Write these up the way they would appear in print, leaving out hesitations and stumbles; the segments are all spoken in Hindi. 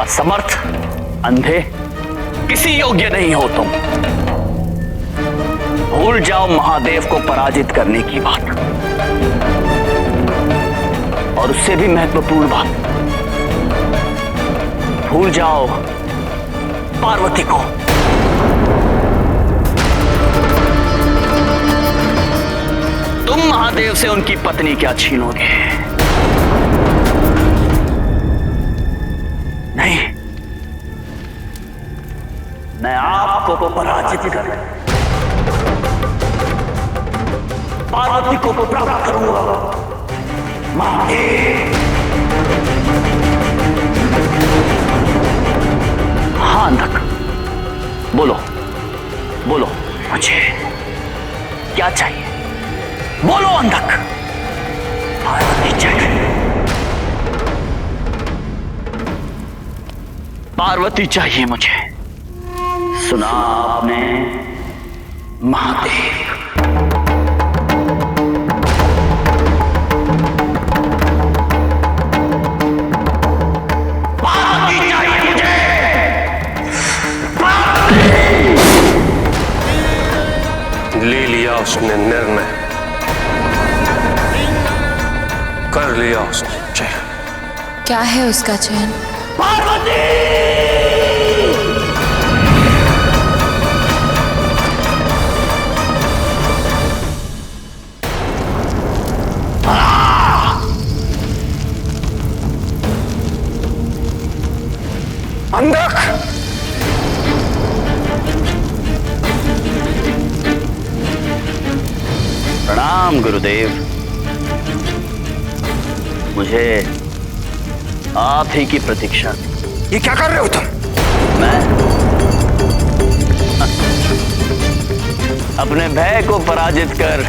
असमर्थ, अंधे, किसी योग्य नहीं हो तुम। भूल जाओ महादेव को पराजित करने की बात, और उससे भी महत्वपूर्ण बात, भूल जाओ पार्वती को। तुम महादेव से उनकी पत्नी क्या छीनोगे? नहीं, मैं आपको पराजित कर पार्वती को प्राप्त करूंगा। महादेव। हाँ अंधक, बोलो बोलो, मुझे क्या चाहिए? बोलो अंधक। पार्वती चाहिए, पार्वती चाहिए मुझे। सुना आपने महादेव? पार्वती चाहिए मुझे। ले लिया उसने निर्णय, कर लिया उसने चयन। क्या है उसका चयन? पार्वती! अंधक! प्रणाम गुरुदेव। मुझे आप ही की प्रतीक्षा थी। ये क्या कर रहे हो तुम? मैं अपने भय को पराजित कर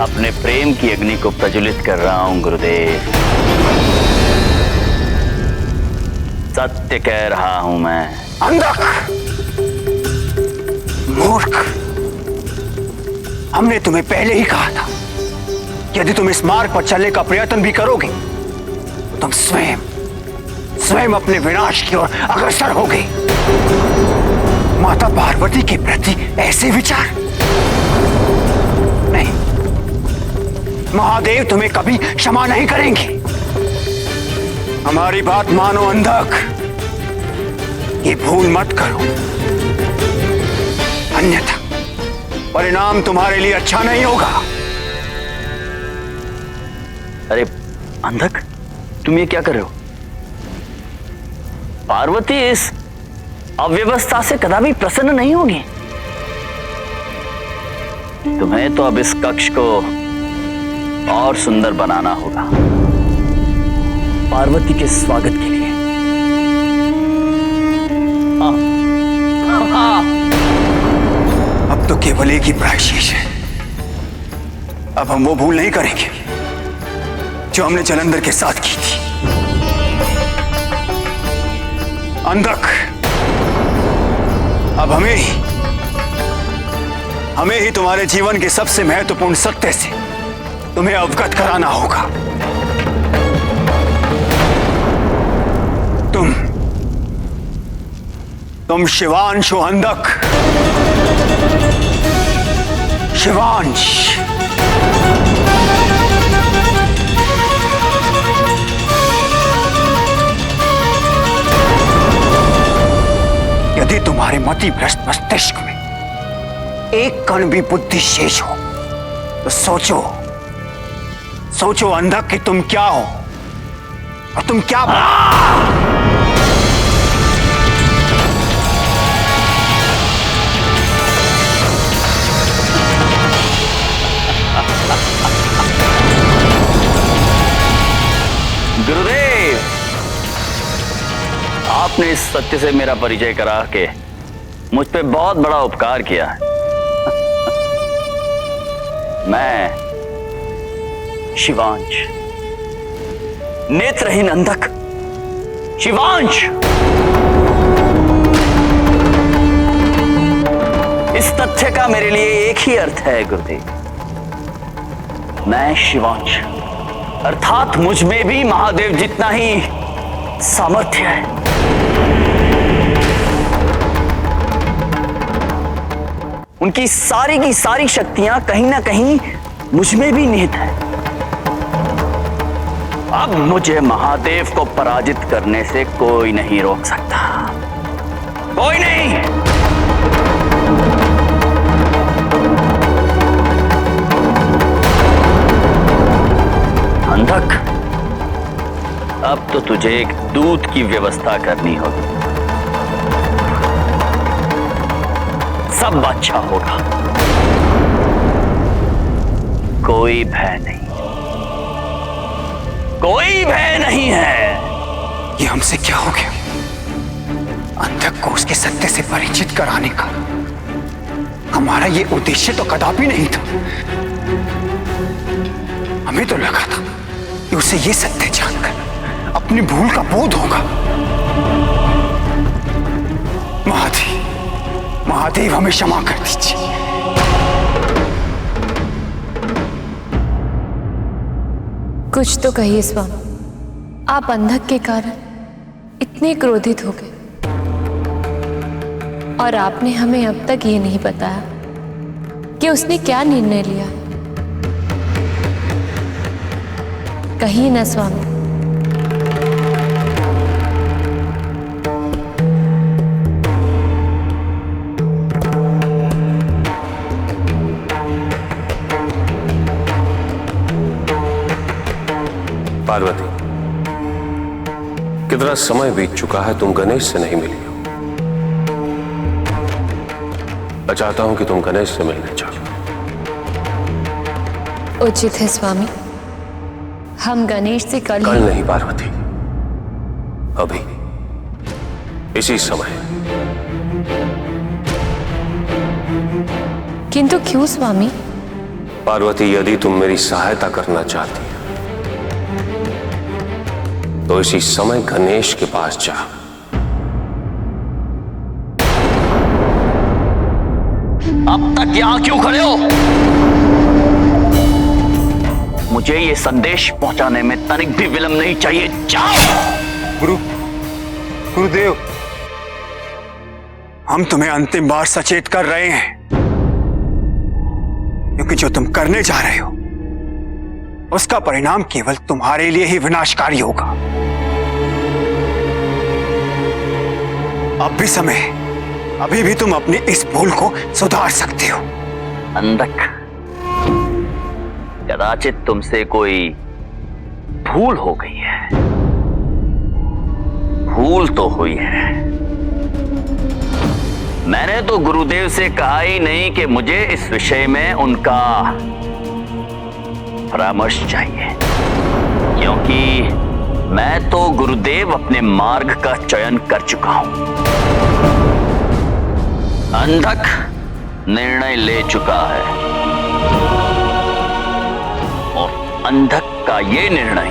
अपने प्रेम की अग्नि को प्रज्वलित कर रहा हूं गुरुदेव। सत्य कह रहा हूं मैं। अंधक! मूर्ख! हमने तुम्हें पहले ही कहा था कि यदि तुम इस मार्ग पर चलने का प्रयत्न भी करोगे तो तुम स्वयं स्वयं अपने विनाश की ओर अग्रसर होगे। माता पार्वती के प्रति ऐसे विचार? नहीं, महादेव तुम्हें कभी क्षमा नहीं करेंगे। हमारी बात मानो अंधक, ये भूल मत करो, अन्यथा परिणाम तुम्हारे लिए अच्छा नहीं होगा। अरे अंधक, तुम ये क्या कर रहे हो? पार्वती इस अव्यवस्था से कदापि प्रसन्न नहीं होगी। तुम्हें तो अब इस कक्ष को और सुंदर बनाना होगा पार्वती के स्वागत के लिए। अब तो केवल एक ही प्रायश्चित है। अब हम वो भूल नहीं करेंगे जो हमने जलंधर के साथ की थी। अंधक, अब हमें ही तुम्हारे जीवन के सबसे महत्वपूर्ण सत्य से तुम्हें अवगत कराना होगा। तुम शिवांश हो अंधक, शिवांश। यदि तुम्हारे मति भ्रष्ट मस्तिष्क में एक कण भी बुद्धि शेष हो तो सोचो अंधक कि तुम क्या हो और तुम क्या गुरुदेव, आपने इस सत्य से मेरा परिचय करा के मुझ पे बहुत बड़ा उपकार किया है। मैं शिवांश, नेत्रहीन अंधक शिवांश, इस तथ्य का मेरे लिए एक ही अर्थ है गुरुदेव। मैं शिवांश, अर्थात मुझ में भी महादेव जितना ही बहुत सामर्थ्य है। उनकी सारी की सारी शक्तियां कहीं ना कहीं मुझ में भी निहित है। अब मुझे महादेव को पराजित करने से कोई नहीं रोक सकता, कोई नहीं। अंधक, अब तो तुझे एक दूत की व्यवस्था करनी होगी। सब अच्छा होगा, कोई भय नहीं, कोई भय नहीं है। ये हमसे क्या हो गया? अंधक को उसके सत्य से परिचित कराने का हमारा ये उद्देश्य तो कदापि नहीं था। हमें तो लगा था कि उसे ये सत्य जानकर अपनी भूल का बोध होगा। महादेव, महादेव हमें क्षमा कर दीजिए। कुछ तो कहिए स्वामी, आप अंधक के कारण इतने क्रोधित हो गए और आपने हमें अब तक ये नहीं बताया कि उसने क्या निर्णय लिया। कहिए ना स्वामी। पार्वती, कितना समय बीत चुका है, तुम गणेश से नहीं मिली हो। मैं चाहता हूं कि तुम गणेश से मिलने जाओ। उचित है स्वामी, हम गणेश से कल नहीं पार्वती, अभी इसी समय। किंतु क्यों स्वामी? पार्वती, यदि तुम मेरी सहायता करना चाहती हो तो इसी समय गणेश के पास जाओ। अब तक यहां क्यों खड़े हो? मुझे ये संदेश पहुंचाने में तनिक भी विलंब नहीं चाहिए। जाओ। गुरुदेव, हम तुम्हें अंतिम बार सचेत कर रहे हैं, क्योंकि जो तुम करने जा रहे हो उसका परिणाम केवल तुम्हारे लिए ही विनाशकारी होगा। अब भी समय, अभी भी तुम अपनी इस भूल को सुधार सकते हो। अंधक, कदाचित तुमसे कोई भूल हो गई है। भूल तो हुई है। मैंने तो गुरुदेव से कहा ही नहीं कि मुझे इस विषय में उनका परामर्श चाहिए, क्योंकि मैं तो गुरुदेव अपने मार्ग का चयन कर चुका हूं। अंधक निर्णय ले चुका है और अंधक का ये निर्णय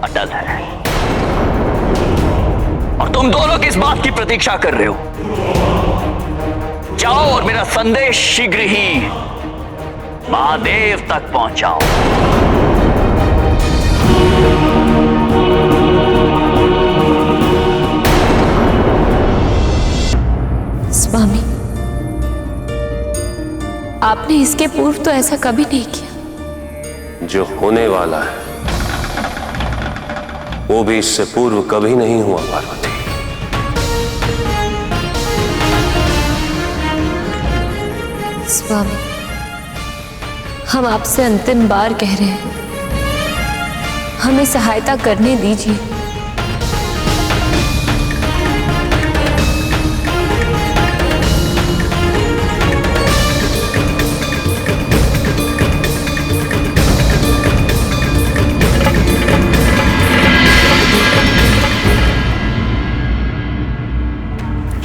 अटल है। और तुम दोनों किस बात की प्रतीक्षा कर रहे हो? जाओ और मेरा संदेश शीघ्र ही महादेव तक पहुंचाओ। स्वामी, आपने इसके पूर्व तो ऐसा कभी नहीं किया। जो होने वाला है वो भी इससे पूर्व कभी नहीं हुआ पार्वती। स्वामी, हम आपसे अंतिम बार कह रहे हैं, हमें सहायता करने दीजिए।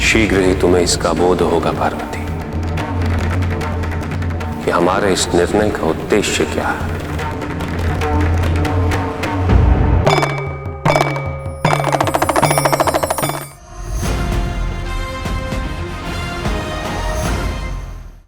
शीघ्र ही तुम्हें इसका बोध होगा पार्वती कि हमारे इस निर्णय का उद्देश्य क्या है।